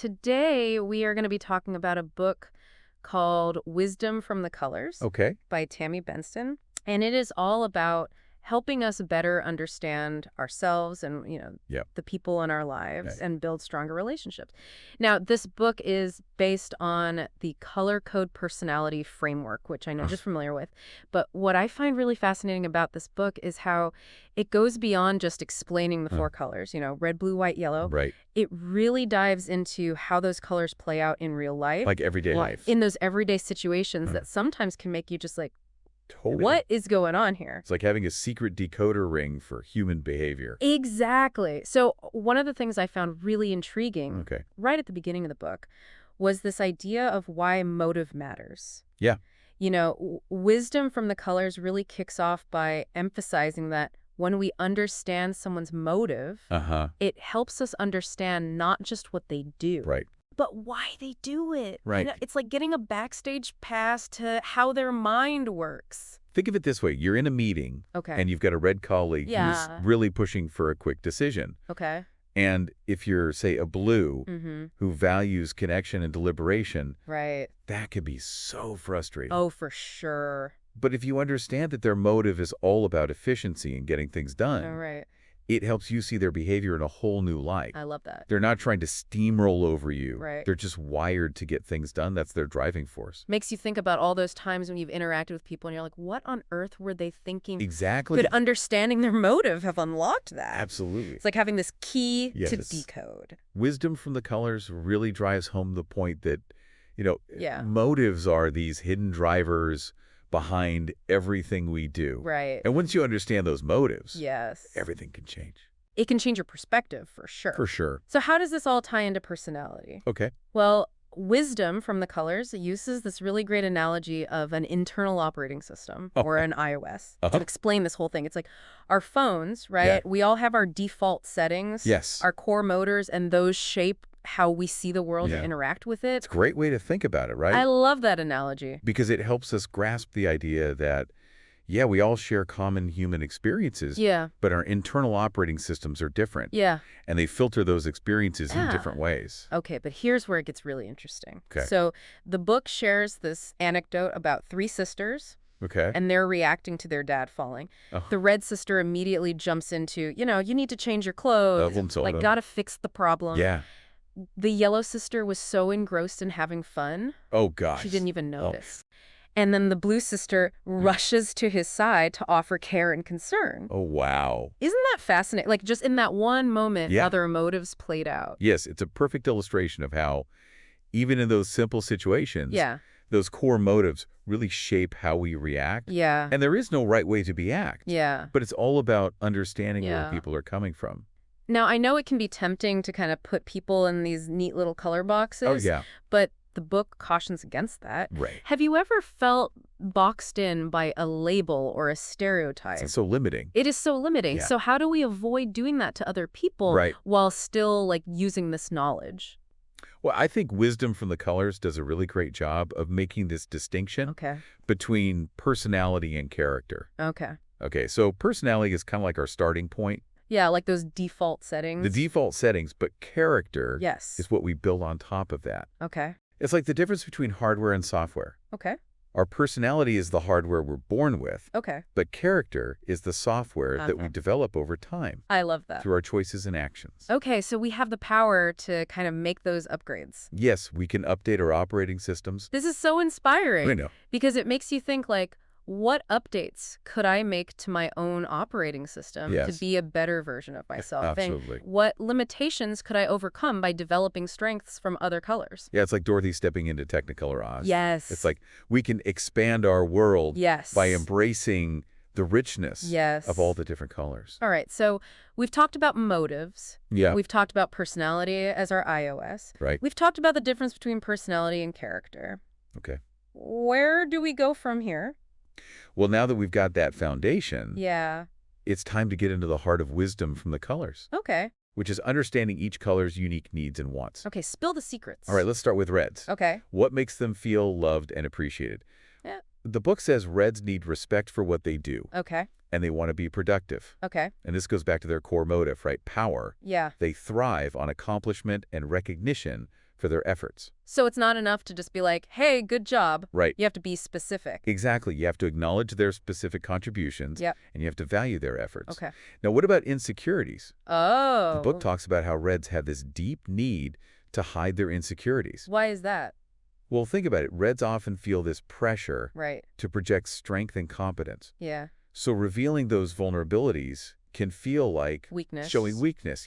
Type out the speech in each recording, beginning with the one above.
Today we are going to be talking about a book called Wisdom from the Colors Okay. by Tammy Benston. And it is all about helping us better understand ourselves and, Yep. the people in our lives Right. and build stronger relationships. Now, this book is based on the Color Code Personality Framework, which I know just familiar with. But what I find really fascinating about this book is how it goes beyond just explaining the four colors, red, blue, white, yellow. Right. It really dives into how those colors play out in real life. Like everyday life. In those everyday situations that sometimes can make you just like, Totally. what is going on here? It's like having a secret decoder ring for human behavior. Exactly. So one of the things I found really intriguing Okay. right at the beginning of the book was this idea of why motive matters. Yeah. Wisdom from the Colors really kicks off by emphasizing that when we understand someone's motive, Uh-huh. it helps us understand not just what they do, Right. but why they do it. Right. It's like getting a backstage pass to how their mind works. Think of it this way. You're in a meeting, Okay. and you've got a red colleague Yeah. who's really pushing for a quick decision. Okay. And if you're, say, a blue Mm-hmm. who values connection and deliberation, Right. that could be so frustrating. Oh, for sure. But if you understand that their motive is all about efficiency and getting things done, All right. it helps you see their behavior in a whole new light. I love that. They're not trying to steamroll over you. Right. They're just wired to get things done. That's their driving force. Makes you think about all those times when you've interacted with people and you're like, what on earth were they thinking? Exactly. Could understanding their motive have unlocked that? Absolutely. It's like having this key to Yes. decode. Wisdom from the Colors really drives home the point that, Yeah. motives are these hidden drivers behind everything we do. Right. And once you understand those motives, Yes. everything can change. It can change your perspective for sure. For sure. So how does this all tie into personality? Okay. Well, Wisdom from the Colors uses this really great analogy of an internal operating system, or an iOS, Uh-huh. to explain this whole thing. It's like our phones, right? Yeah. We all have our default settings, Yes. our core motors, and those shape how we see the world Yeah. and interact with It's it. a great way to think about it, right? I love that analogy. Because it helps us grasp the idea that, yeah, we all share common human experiences, Yeah. but our internal operating systems are different. Yeah. And they filter those experiences in Yeah. different ways. Okay, but here's where it gets really interesting. Okay. So the book shares this anecdote about three sisters, Okay. and they're reacting to their dad falling. Oh. The red sister immediately jumps into, you need to change your clothes. Problem solving. Like, gotta fix the problem. Yeah. The yellow sister was so engrossed in having fun, Oh, gosh. she didn't even Oh. notice. And then the blue sister rushes to his side to offer care and concern. Oh, wow. Isn't that fascinating? Like, just in that one moment, Yeah. how their motives played out. Yes, it's a perfect illustration of how, even in those simple situations, Yeah. those core motives really shape how we react. Yeah. And there is no right way to react. Yeah. But it's all about understanding Yeah. where people are coming from. Now, I know it can be tempting to kind of put people in these neat little color boxes. Oh, yeah. But the book cautions against that. Right. Have you ever felt boxed in by a label or a stereotype? It's so limiting. It is so limiting. Yeah. So how do we avoid doing that to other people Right. while still like using this knowledge? Well, I think Wisdom from the Colors does a really great job of making this distinction Okay. between personality and character. Okay. Okay, so personality is kind of like our starting point, Yeah, like those default settings. the default settings, but character Yes. is what we build on top of that. Okay. It's like the difference between hardware and software. Okay. Our personality is the hardware we're born with, Okay. but character is the software that we Okay. develop over time I love that. through our choices and actions. Okay, so we have the power to kind of make those upgrades. Yes, we can update our operating systems. This is so inspiring. I know. Because it makes you think like, what updates could I make to my own operating system to Yes. be a better version of myself? And Absolutely. what limitations could I overcome by developing strengths from other colors? Yeah, it's like Dorothy stepping into Technicolor Oz. Yes. It's like we can expand our world Yes. by embracing the richness Yes. of all the different colors. All right, so we've talked about motives. Yeah, We've talked about personality as our iOS. right. We've talked about the difference between personality and character. Okay. Where do we go from here? Well, now that we've got that foundation, Yeah. it's time to get into the heart of wisdom from the colors, Okay. which is understanding each color's unique needs and wants. Okay, spill the secrets. All right, let's start with reds. Okay. What makes them feel loved and appreciated? Yeah. The book says reds need respect for what they do, Okay. and they want to be productive. Okay. And this goes back to their core motive, right? Power. Yeah. They thrive on accomplishment and recognition for their efforts. So it's not enough to just be like, hey, good job. Right. You have to be specific. Exactly. You have to acknowledge their specific contributions, Yep. and you have to value their efforts. Okay. Now, what about insecurities? Oh. The book talks about how Reds have this deep need to hide their insecurities. Why is that? Well, think about it. Reds often feel this pressure Right. to project strength and competence. Yeah. So revealing those vulnerabilities can feel like Weakness. showing weakness,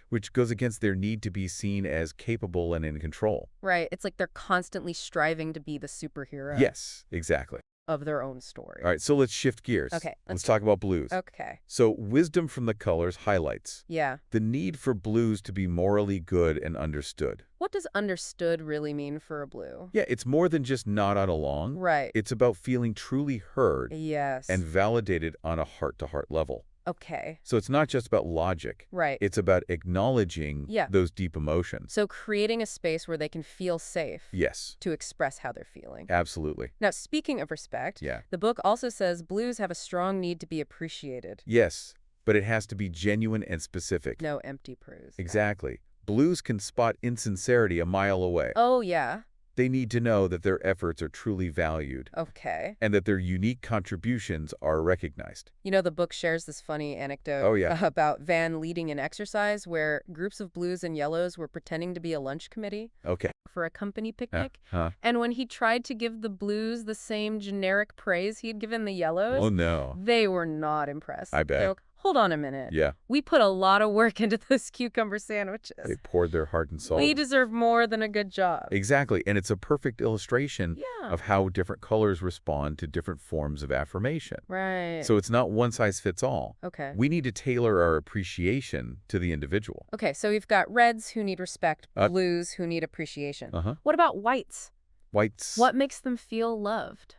which goes against their need to be seen as capable and in control. Right. It's like they're constantly striving to be the superhero Yes, exactly. of their own story. All right, so let's shift gears. Okay, Let's talk about blues. Okay. So Wisdom from the Colors highlights Yeah. the need for blues to be morally good and understood. What does understood really mean for a blue? Yeah, it's more than just nodded along. Right. It's about feeling truly heard Yes. and validated on a heart-to-heart level. Okay. So it's not just about logic. Right. It's about acknowledging Yeah. those deep emotions. So creating a space where they can feel safe Yes, to express how they're feeling. absolutely. Now, speaking of respect, Yeah. the book also says blues have a strong need to be appreciated. Yes, but it has to be genuine and specific. No empty prose. Exactly. Blues can spot insincerity a mile away. Oh, yeah. They need to know that their efforts are truly valued Okay. and that their unique contributions are recognized. You know, the book shares this funny anecdote Oh, yeah. about Van leading an exercise where groups of blues and yellows were pretending to be a lunch committee Okay. for a company picnic. Huh? And when he tried to give the blues the same generic praise he'd given the yellows, Oh, no. they were not impressed. I bet. They're like, hold on a minute. Yeah. We put a lot of work into those cucumber sandwiches. They poured their heart and soul. We deserve more than a good job. Exactly. And it's a perfect illustration Yeah. of how different colors respond to different forms of affirmation. Right. So it's not one size fits all. Okay. We need to tailor our appreciation to the individual. Okay, so we've got reds who need respect, Uh, blues who need appreciation. Uh-huh. What about whites? Whites. What makes them feel loved?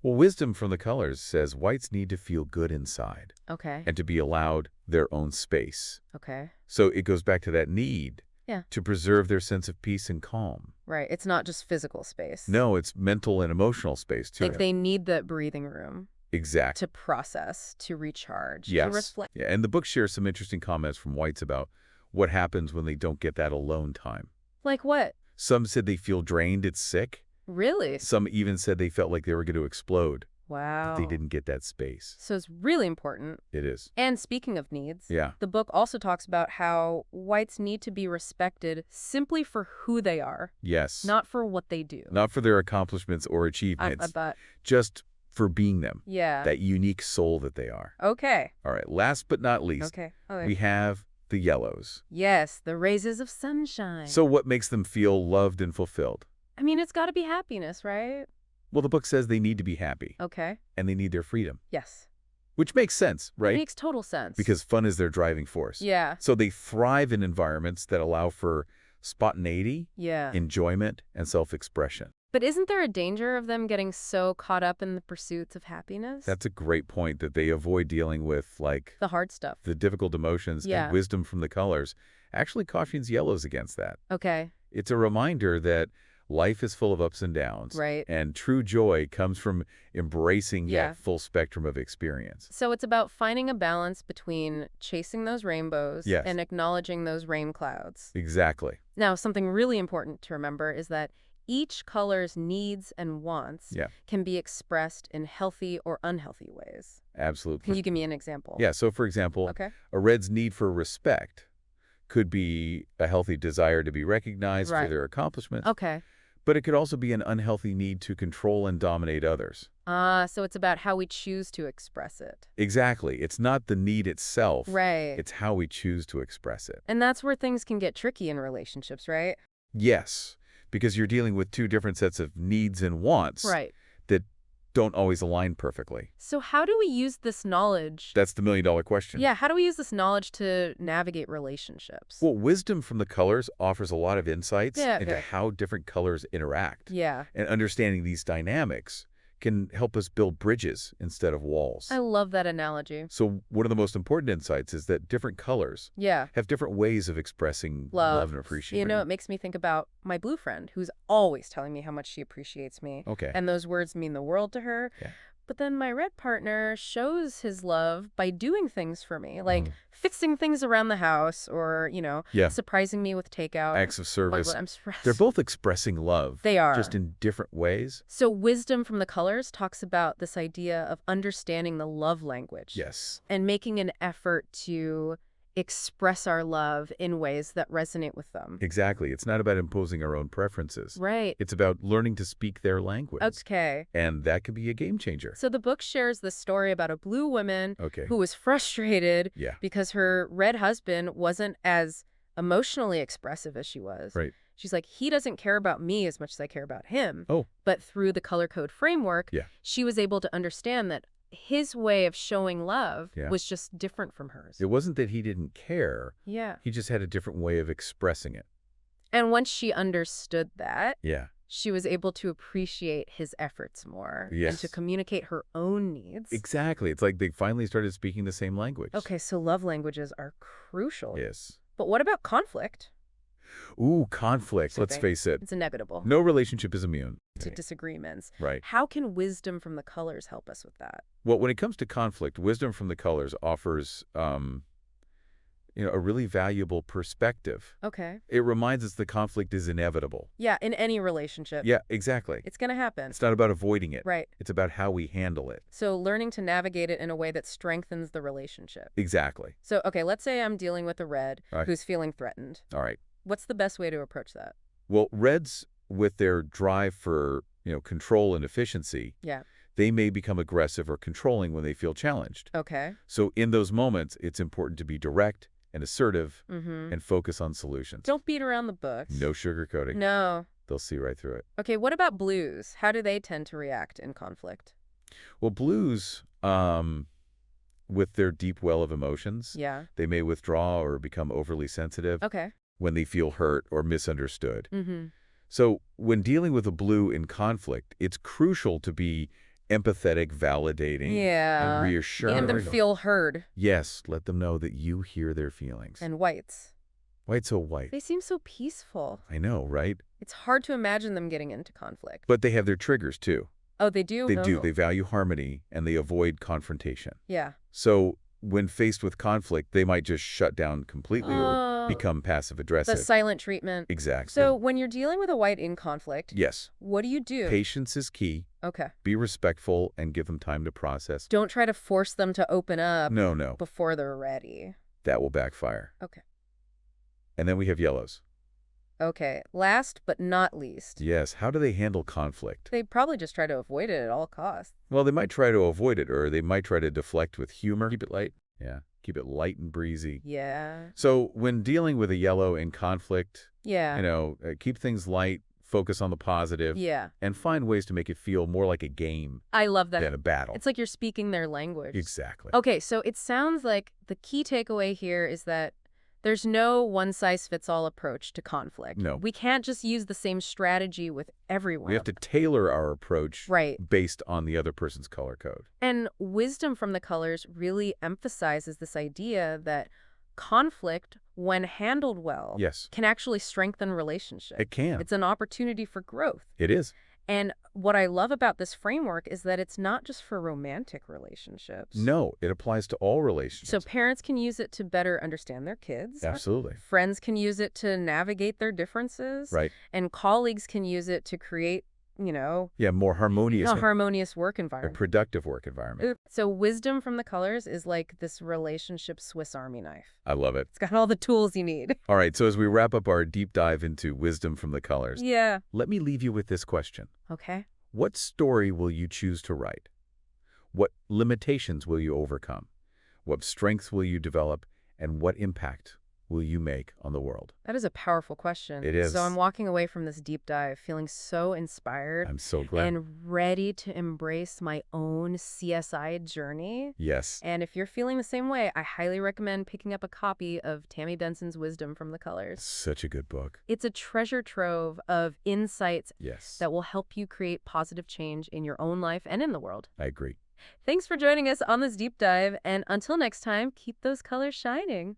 Well, Wisdom from the Colors says whites need to feel good inside Okay. and to be allowed their own space. Okay. So it goes back to that need Yeah. to preserve their sense of peace and calm. Right. It's not just physical space. No, it's mental and emotional space, too. Like they need that breathing room Exactly. to process, to recharge, to Yes. reflect. Yeah, and the book shares some interesting comments from whites about what happens when they don't get that alone time. Like what? Some said they feel drained, it's sick. Really? Some even said they felt like they were going to explode. Wow. They didn't get that space. So it's really important. It is. And speaking of needs, Yeah. the book also talks about how whites need to be respected simply for who they are, Yes. not for what they do. Not for their accomplishments or I achievements, bet. just for being them. Yeah. That unique soul that they are. Okay. All right, last but not least, Okay. Okay. we have the yellows. Yes, the raises of sunshine. So what makes them feel loved and fulfilled? I mean, it's got to be happiness, right? Well, the book says they need to be happy Okay. and they need their freedom, Yes. which makes sense, It right? makes total sense. Because fun is their driving force. Yeah. So they thrive in environments that allow for spontaneity, Yeah. enjoyment, and self-expression. But isn't there a danger of them getting so caught up in the pursuits of happiness? That's a great point, that they avoid dealing with, like, the hard stuff. the difficult emotions. Yeah. And Wisdom from the Colors actually cautions yellows against that. Okay. It's a reminder that life is full of ups and downs. Right. And true joy comes from embracing Yeah. that full spectrum of experience. So it's about finding a balance between chasing those rainbows Yes. and acknowledging those rain clouds. Exactly. Now, something really important to remember is that each color's needs and wants Yeah. can be expressed in healthy or unhealthy ways. Can Absolutely. you give me an example? Yeah. So, for example, Okay. a red's need for respect could be a healthy desire to be recognized for Right. their accomplishments, Okay. but it could also be an unhealthy need to control and dominate others. So it's about how we choose to express it. Exactly. It's not the need itself. Right. It's how we choose to express it. And that's where things can get tricky in relationships, right? Yes, because you're dealing with two different sets of needs and wants Right. that don't always align perfectly. So how do we use this knowledge? That's the million-dollar question. Yeah, how do we use this knowledge to navigate relationships? Well, Wisdom from the Colors offers a lot of insights Yeah, into good. how different colors interact. Yeah. And understanding these dynamics can help us build bridges instead of walls. I love that analogy. So one of the most important insights is that different colors Yeah. have different ways of expressing love and appreciation. You know, it makes me think about my blue friend who's always telling me how much she appreciates me. Okay. And those words mean the world to her. Yeah. But then my red partner shows his love by doing things for me, like Mhm. fixing things around the house or, Yeah, surprising me with takeout. acts of service. I'm They're stressed. both expressing love, They just are. in different ways. So Wisdom from the Colors talks about this idea of understanding the love language Yes, and making an effort to express our love in ways that resonate with them. exactly. It's not about imposing our own preferences. Right. It's about learning to speak their language. Okay. And that could be a game changer. So the book shares the story about a blue woman Okay. who was frustrated Yeah. because her red husband wasn't as emotionally expressive as she was. Right. She's like, he doesn't care about me as much as I care about him. Oh. But through the color code framework, Yeah. she was able to understand that his way of showing love Yeah. was just different from hers. It wasn't that he didn't care. Yeah. He just had a different way of expressing it. And once she understood that, Yeah. she was able to appreciate his efforts more and Yes. to communicate her own needs. Exactly. It's like they finally started speaking the same language. Okay, so love languages are crucial. Yes. But what about conflict? Ooh, conflict. Let's Okay. face it. It's inevitable No relationship is immune. to disagreements. Right. How can Wisdom from the Colors help us with that? Well, when it comes to conflict, Wisdom from the Colors offers, a really valuable perspective. Okay. It reminds us that conflict is inevitable. Yeah, in any relationship. Yeah, exactly. It's going to happen. It's not about avoiding it. Right. It's about how we handle it. So learning to navigate it in a way that strengthens the relationship. Exactly. So, okay, let's say I'm dealing with a red Right. who's feeling threatened. All right. What's the best way to approach that? Well, Reds, with their drive for, control and efficiency, Yeah. they may become aggressive or controlling when they feel challenged. Okay. So in those moments, it's important to be direct and assertive Mm-hmm. and focus on solutions. Don't beat around the bush. No sugarcoating. No. They'll see right through it. Okay, what about blues? How do they tend to react in conflict? Well, Blues, with their deep well of emotions, Yeah. they may withdraw or become overly sensitive Okay. when they feel hurt or misunderstood. Mm-hmm. So when dealing with a Blue in conflict, it's crucial to be empathetic, validating, Yeah. and reassuring. And them feel heard. Yes, let them know that you hear their feelings. And whites. White's so white. They seem so peaceful. I know, right? It's hard to imagine them getting into conflict. But they have their triggers, too. Oh, they do? They No. do. They value harmony, and they avoid confrontation. Yeah. So when faced with conflict, they might just shut down completely or Oh, become the passive-aggressive. silent treatment. Exactly. So when you're dealing with a white in conflict, yes, what do you do? patience is key. Okay. Be respectful and give them time to process. Don't try to force them to open up No, before they're ready. that will backfire. Okay. And then we have yellows. Okay. Last but not least, Yes, how do they handle conflict? they probably just try to avoid it at all costs. Well, they might try to avoid it, or they might try to deflect with humor. Keep it light. Yeah, keep it light and breezy. Yeah. So when dealing with a yellow in conflict, Yeah. keep things light, focus on the positive, Yeah. and find ways to make it feel more like a game I love that. than a battle. It's like you're speaking their language. Exactly. Okay, so it sounds like the key takeaway here is that there's no one-size-fits-all approach to conflict. No. We can't just use the same strategy with everyone. We have to tailor our approach Right. based on the other person's color code. And Wisdom from the Colors really emphasizes this idea that conflict, when handled well, Yes, can actually strengthen relationships. it can. It's an opportunity for growth. It is. And what I love about this framework is that it's not just for romantic relationships. No, it applies to all So relationships. parents can use it to better understand their kids. Absolutely. Friends can use it to navigate their differences. Right. And colleagues can use it to create, Yeah, more harmonious, a harmonious work a environment. productive work environment. So Wisdom from the Colors is like this relationship Swiss Army knife. I love it. It's got all the tools you need. All right, so as we wrap up our deep dive into Wisdom from the Colors, Yeah. let me leave you with this question. Okay. What story will you choose to write? What limitations will you overcome? What strengths will you develop? And what impact will you make on the world? That is a powerful question. It is. So I'm walking away from this deep dive feeling so inspired I'm so glad. and ready to embrace my own CSI journey. Yes. And if you're feeling the same way, I highly recommend picking up a copy of Tammy Benson's Wisdom from the Colors. Such a good book. It's a treasure trove of insights Yes. that will help you create positive change in your own life and in the world. I agree. Thanks for joining us on this deep dive, and until next time, keep those colors shining.